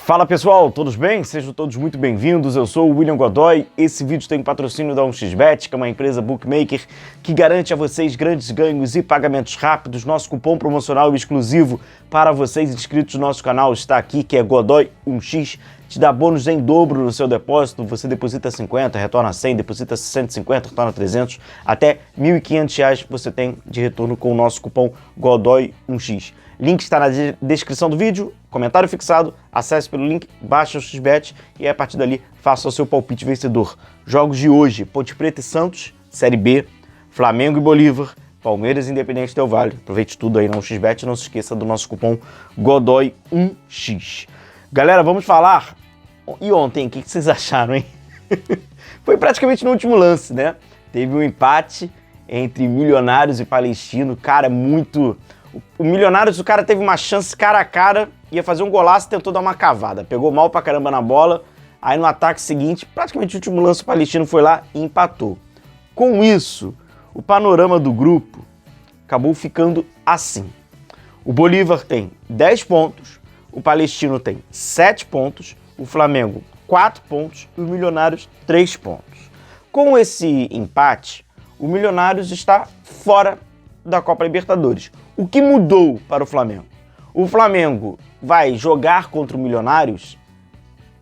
Fala pessoal, todos bem? Sejam todos muito bem-vindos, eu sou o William Godoy. Esse vídeo tem patrocínio da 1xBet, que é uma empresa bookmaker que garante a vocês grandes ganhos e pagamentos rápidos. Nosso cupom promocional exclusivo para vocês inscritos no nosso canal está aqui, que é Godoy1x. Te dá bônus em dobro no seu depósito, você deposita 50, retorna 100, deposita 150, retorna 300, até R$ 1.500 você tem de retorno com o nosso cupom Godoy1x. Link está na descrição do vídeo, comentário fixado, acesse pelo link, baixe o XBet e a partir dali faça o seu palpite vencedor. Jogos de hoje: Ponte Preta e Santos, Série B, Flamengo e Bolívar, Palmeiras e Independente Del Valle. Aproveite tudo aí na XBet e não se esqueça do nosso cupom Godoy1x. Galera, vamos falar. E ontem, o que vocês acharam, hein? Foi praticamente no último lance, né? Teve um empate entre Milionários e Palestino, cara, muito... O Milionários, o cara teve uma chance cara a cara, ia fazer um golaço e tentou dar uma cavada. Pegou mal pra caramba na bola, aí no ataque seguinte, praticamente o último lance, o Palestino foi lá e empatou. Com isso, o panorama do grupo acabou ficando assim. O Bolívar tem 10 pontos, o Palestino tem 7 pontos, o Flamengo 4 pontos e o Milionários 3 pontos. Com esse empate, o Milionários está fora da Copa Libertadores. O que mudou para o Flamengo? O Flamengo vai jogar contra o Milionários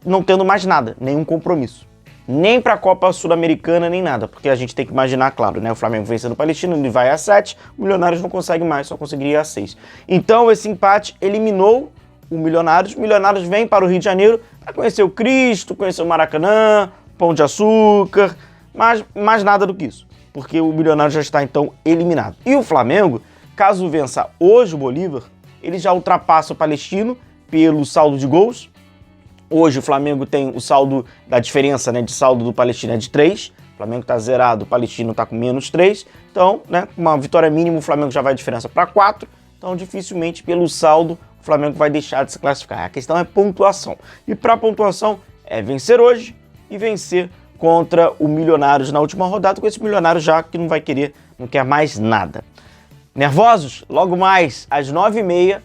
não tendo mais nada, nenhum compromisso. Nem para a Copa Sul-Americana, nem nada, porque a gente tem que imaginar, claro, né? O Flamengo vencendo o Palestino, ele vai a 7, o Milionários não consegue mais, só conseguiria a 6. Então esse empate eliminou o Milionários vem para o Rio de Janeiro para conhecer o Cristo, conhecer o Maracanã, Pão de Açúcar, mas mais nada do que isso, porque o Milionários já está então eliminado. E o Flamengo, caso vença hoje o Bolívar, ele já ultrapassa o Palestino pelo saldo de gols. Hoje o Flamengo tem o saldo da diferença, né, de saldo do Palestino é de 3. O Flamengo está zerado, o Palestino está com menos 3. Então, né, uma vitória mínima, o Flamengo já vai a diferença para 4. Então, dificilmente, pelo saldo, o Flamengo vai deixar de se classificar. A questão é pontuação. E para pontuação é vencer hoje e vencer contra o Milionários na última rodada, com esse Milionários já que não vai querer, não quer mais nada. Nervosos? Logo mais, às 9h30,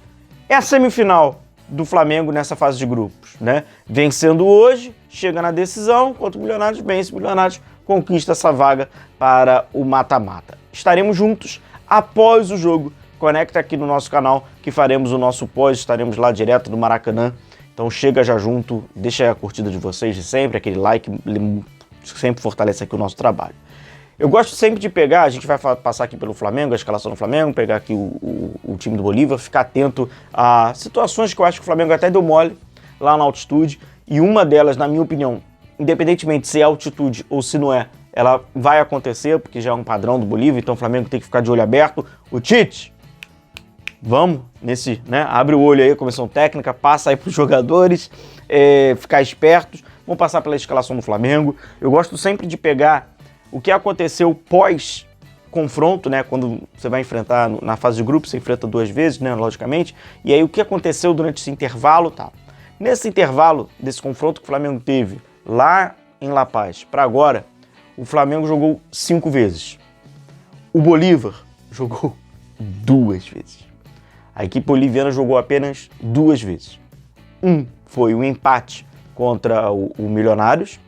é a semifinal do Flamengo nessa fase de grupos, né? Vencendo hoje, chega na decisão, contra o Milionários, vence o Milionários, conquista essa vaga para o mata-mata. Estaremos juntos após o jogo. Conecta aqui no nosso canal que faremos o nosso pós, estaremos lá direto do Maracanã. Então chega já junto, deixa aí a curtida de vocês de sempre, aquele like, sempre fortalece aqui o nosso trabalho. Eu gosto sempre de pegar, a gente vai passar aqui pelo Flamengo, a escalação do Flamengo, pegar aqui o time do Bolívar, ficar atento a situações que eu acho que o Flamengo até deu mole lá na altitude, e uma delas, na minha opinião, independentemente se é altitude ou se não é, ela vai acontecer, porque já é um padrão do Bolívar, então o Flamengo tem que ficar de olho aberto. O Tite, vamos nesse, né, abre o olho aí, comissão técnica, passa aí para os jogadores, ficar espertos, vamos passar pela escalação do Flamengo. Eu gosto sempre de pegar o que aconteceu pós-confronto, né? Quando você vai enfrentar na fase de grupo, você enfrenta 2 vezes, né? Logicamente. E aí o que aconteceu durante esse intervalo, tá? Nesse intervalo desse confronto que o Flamengo teve lá em La Paz para agora, o Flamengo jogou 5 vezes. O Bolívar jogou 2 vezes. A equipe boliviana jogou apenas 2 vezes. Foi o empate contra o Milionários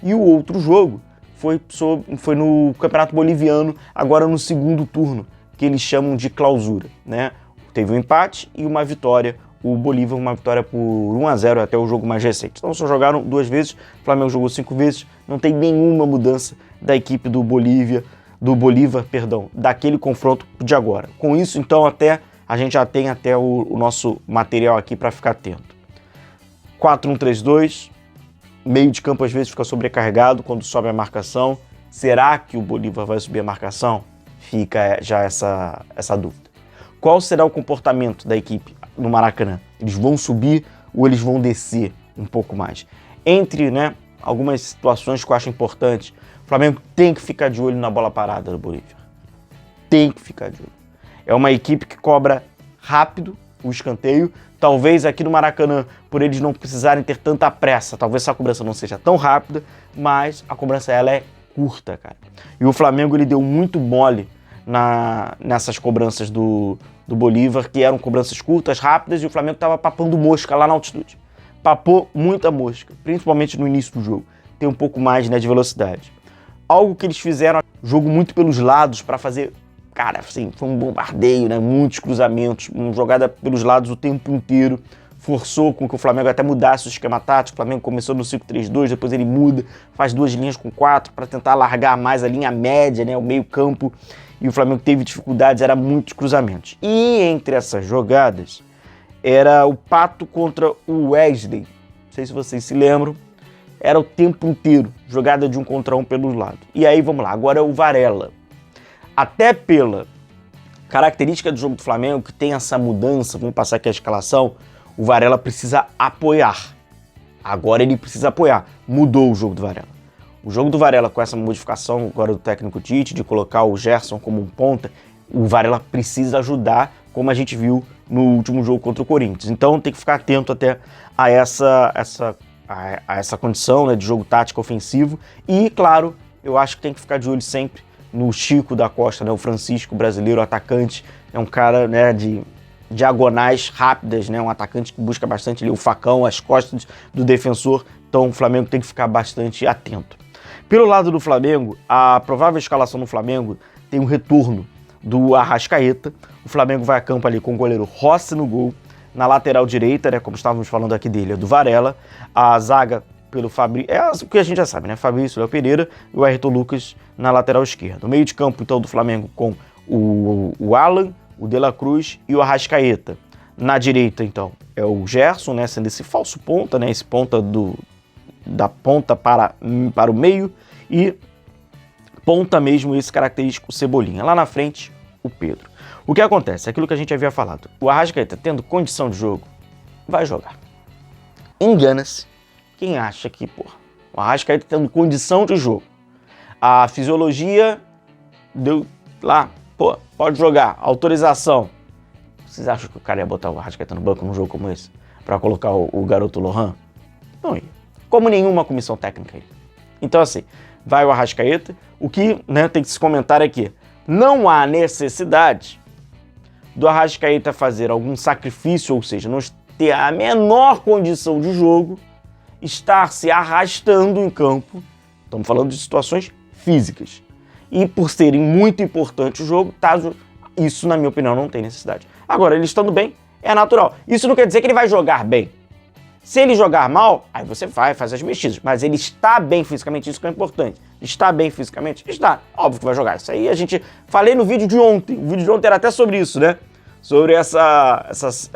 e o outro jogo foi no Campeonato Boliviano, agora no segundo turno, que eles chamam de clausura, né? Teve um empate e uma vitória, o Bolívar uma vitória por 1-0 até o jogo mais recente. Então só jogaram 2 vezes, o Flamengo jogou 5 vezes, não tem nenhuma mudança da equipe do Bolívar, daquele confronto de agora. Com isso, então, a gente já tem até o nosso material aqui para ficar atento. 4-1-3-2, meio de campo às vezes fica sobrecarregado quando sobe a marcação. Será que o Bolívar vai subir a marcação? Fica já essa dúvida. Qual será o comportamento da equipe no Maracanã? Eles vão subir ou eles vão descer um pouco mais? Entre, né, algumas situações que eu acho importantes, o Flamengo tem que ficar de olho na bola parada do Bolívar. Tem que ficar de olho. É uma equipe que cobra rápido o escanteio. Talvez aqui no Maracanã, por eles não precisarem ter tanta pressa, talvez essa cobrança não seja tão rápida, mas a cobrança ela é curta, cara. E o Flamengo ele deu muito mole nessas cobranças do Bolívar, que eram cobranças curtas, rápidas, e o Flamengo estava papando mosca lá na altitude. papou muita mosca, principalmente no início do jogo. Tem um pouco mais, né, de velocidade. Algo que eles fizeram, jogo muito pelos lados para fazer, cara, assim, foi um bombardeio, né, muitos cruzamentos, uma jogada pelos lados o tempo inteiro. Forçou com que o Flamengo até mudasse o esquema tático. O Flamengo começou no 5-3-2, depois ele muda, faz 2 linhas com 4 para tentar alargar mais a linha média, né, o meio campo. E o Flamengo teve dificuldades, era muitos cruzamentos. E entre essas jogadas, era o Pato contra o Wesley. Não sei se vocês se lembram. Era o tempo inteiro, jogada de 1 contra 1 pelos lados. E aí, vamos lá, agora é o Varela. Até pela característica do jogo do Flamengo, que tem essa mudança, vamos passar aqui a escalação, o Varela precisa apoiar. Agora ele precisa apoiar. Mudou o jogo do Varela. O jogo do Varela, com essa modificação agora do técnico Tite, de colocar o Gerson como um ponta, o Varela precisa ajudar, como a gente viu no último jogo contra o Corinthians. Então tem que ficar atento até a essa condição, né, de jogo tático ofensivo. E, claro, eu acho que tem que ficar de olho sempre no Chico da Costa, né, o Francisco, brasileiro, atacante. É um cara, né, de diagonais rápidas, né? Um atacante que busca bastante ali o facão, as costas do defensor. Então o Flamengo tem que ficar bastante atento. Pelo lado do Flamengo, a provável escalação do Flamengo tem um retorno do Arrascaeta. O Flamengo vai a campo ali com o goleiro Rossi no gol. Na lateral direita, né, como estávamos falando aqui dele, é do Varela. A zaga pelo Fabrício, o que a gente já sabe, né? Fabrício, Léo Pereira e o Ayrton Lucas na lateral esquerda. O meio de campo, então, do Flamengo com o Alan, o De La Cruz e o Arrascaeta. Na direita, então, é o Gerson, né, sendo esse falso ponta, né, esse ponta da ponta para o meio, e ponta mesmo esse característico Cebolinha. Lá na frente, o Pedro. O que acontece? Aquilo que a gente havia falado. O Arrascaeta, tendo condição de jogo, vai jogar. Engana-se quem acha que, o Arrascaeta tendo condição de jogo, a fisiologia deu lá, pode jogar, autorização. Vocês acham que o cara ia botar o Arrascaeta no banco num jogo como esse? Pra colocar o garoto Lohan? Não ia. Como nenhuma comissão técnica ia. Então assim, vai o Arrascaeta. O que, né, tem que se comentar aqui. Não há necessidade do Arrascaeta fazer algum sacrifício, ou seja, não ter a menor condição de jogo, estar se arrastando em campo. Estamos falando de situações físicas. E por serem muito importante o jogo, isso, na minha opinião, não tem necessidade. Agora, ele estando bem, é natural. Isso não quer dizer que ele vai jogar bem. Se ele jogar mal, aí você vai fazer as mexidas. Mas ele está bem fisicamente, isso que é importante. Está bem fisicamente? Está. Óbvio que vai jogar. Isso aí a gente... Falei no vídeo de ontem. O vídeo de ontem era até sobre isso, né? Sobre essa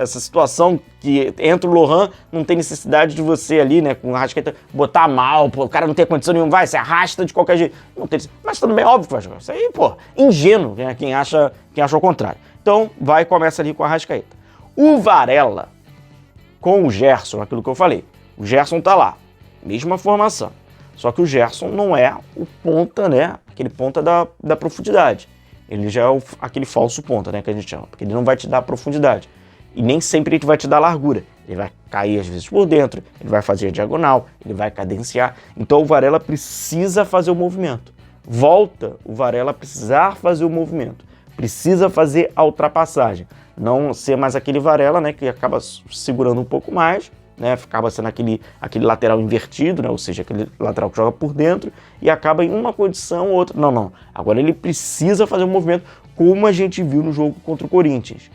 situação que entra o Lohan, não tem necessidade de você ali, né, com o Arrascaeta, botar mal, o cara não tem condição nenhuma, vai, se arrasta de qualquer jeito. Não tem, mas tudo bem, óbvio que vai jogar. Isso aí, ingênuo, né, quem acha o contrário. Então, vai e começa ali com o Arrascaeta. O Varela, com o Gerson, aquilo que eu falei, o Gerson tá lá, mesma formação. Só que o Gerson não é o ponta, né, aquele ponta da profundidade. Ele já é aquele falso ponta, né, que a gente chama, porque ele não vai te dar profundidade. E nem sempre ele vai te dar largura. Ele vai cair às vezes por dentro, ele vai fazer a diagonal, ele vai cadenciar. Então o Varela precisa fazer o movimento. Volta o Varela a precisar fazer o movimento. Precisa fazer a ultrapassagem. Não ser mais aquele Varela, né, que acaba segurando um pouco mais, né, acaba sendo aquele lateral invertido, né, ou seja, aquele lateral que joga por dentro e acaba em uma condição ou outra. Não. Agora ele precisa fazer um movimento como a gente viu no jogo contra o Corinthians.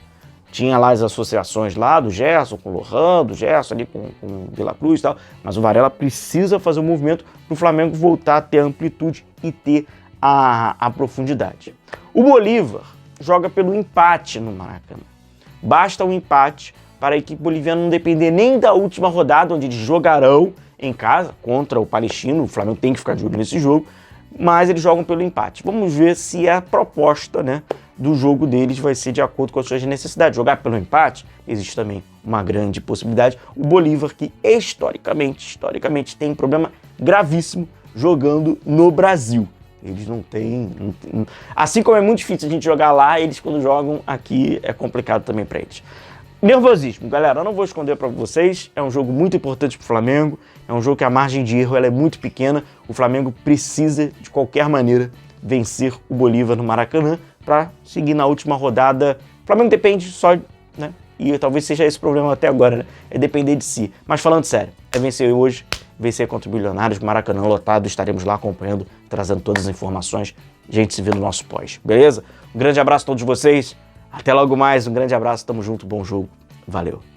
Tinha lá as associações lá do Gerson com o Lohan, do Gerson ali com o De La Cruz e tal, mas o Varela precisa fazer um movimento para o Flamengo voltar a ter amplitude e ter a profundidade. O Bolívar joga pelo empate no Maracanã. Basta um empate para a equipe boliviana não depender nem da última rodada, onde eles jogarão em casa contra o Palestino. O Flamengo tem que ficar de olho nesse jogo, mas eles jogam pelo empate. Vamos ver se a proposta, né, do jogo deles vai ser de acordo com as suas necessidades. Jogar pelo empate, existe também uma grande possibilidade. O Bolívar, que historicamente tem um problema gravíssimo jogando no Brasil. Eles não têm... Assim como é muito difícil a gente jogar lá, eles quando jogam aqui é complicado também para eles. Nervosismo, galera, eu não vou esconder para vocês, é um jogo muito importante para o Flamengo, é um jogo que a margem de erro ela é muito pequena, o Flamengo precisa, de qualquer maneira, vencer o Bolívar no Maracanã para seguir na última rodada. O Flamengo depende só, né, e talvez seja esse o problema até agora, né? É depender de si. Mas falando sério, é vencer hoje, vencer contra o Milionários, Maracanã lotado, estaremos lá acompanhando, trazendo todas as informações. A gente se vê no nosso pós, beleza? Um grande abraço a todos vocês, até logo mais, um grande abraço, tamo junto, bom jogo, valeu!